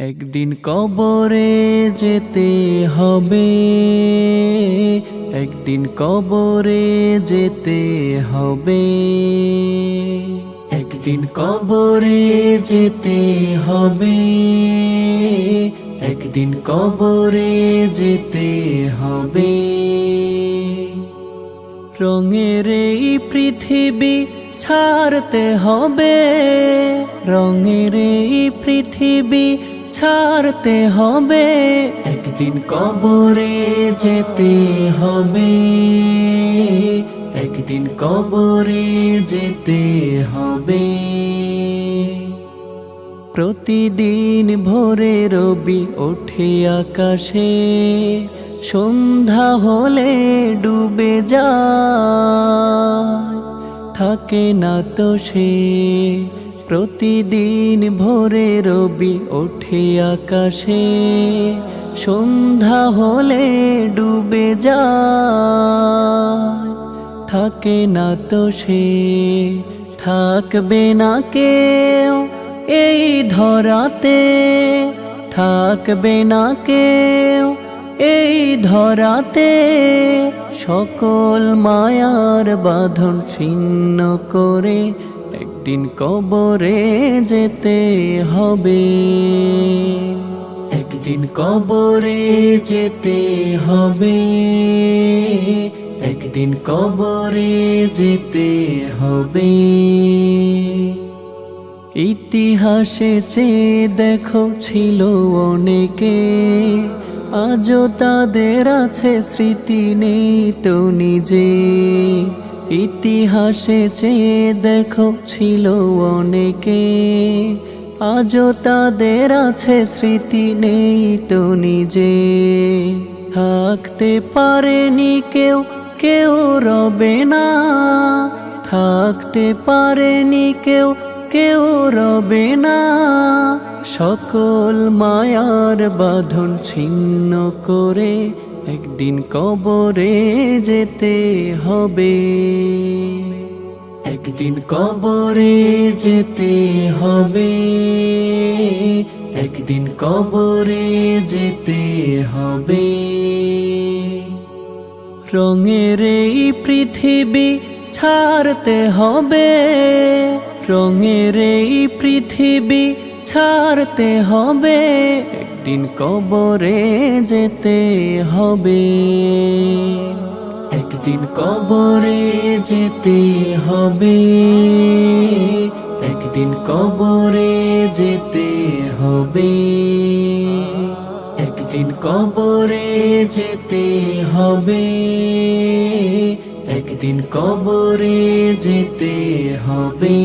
একদিন কবরে যেতে হবে, একদিন কবরে যেতে হবে, একদিন কবরে যেতে হবে, একদিন কবরে যেতে হবে। রঙের এই পৃথিবী ছাড়তে হবে, রঙের এই পৃথিবী ছাড়তে হবে, একদিন কবরে যেতে হবে, একদিন কবরে যেতে হবে। প্রতিদিন ভোরে রবি ওঠে আকাশে, সন্ধ্যা হলে ডুবে যায়, থাকে না তো সে। প্রতিদিন ভোরে রবি ওঠে আকাশে, সন্ধ্যা হলে ডুবে যায়, থাকে না তো সে। থাকবে না কেউ এই ধরাতে, থাকবে না কেউ এই ধরাতে, সকল মায়ার বাঁধন ছিন্ন করে একদিন কবরে যেতে হবে, একদিন কবরে যেতে হবে, একদিন কবরে যেতে হবে। ইতিহাসে চেয়ে দেখো ছিল অনেকে, আজও তাদের আছে স্মৃতি নেই তো নিজে। ইতিহাসে চেয়ে দেখো ছিল অনেকে, আজও তাদের আছে স্মৃতি নেই তো নিজে। থাকতে পারেনি কেউ, কেউ রবে না, থাকতে পারেনি কেউ, কেউ রবে না, সকল মায়ার বাঁধন ছিন্ন করে একদিন কবরে যেতে হবে, একদিন কবরে যেতে হবে, একদিন কবরে যেতে হবে। রঙের এই পৃথিবী ছাড়তে হবে, রঙের এই পৃথিবী ছাড়তে হবে, একদিন কবরে যেতে হবে, একদিন কবরে যেতে হবে, একদিন কবরে যেতে হবে, একদিন কবরে যেতে হবে, একদিন কবরে যেতে হবে।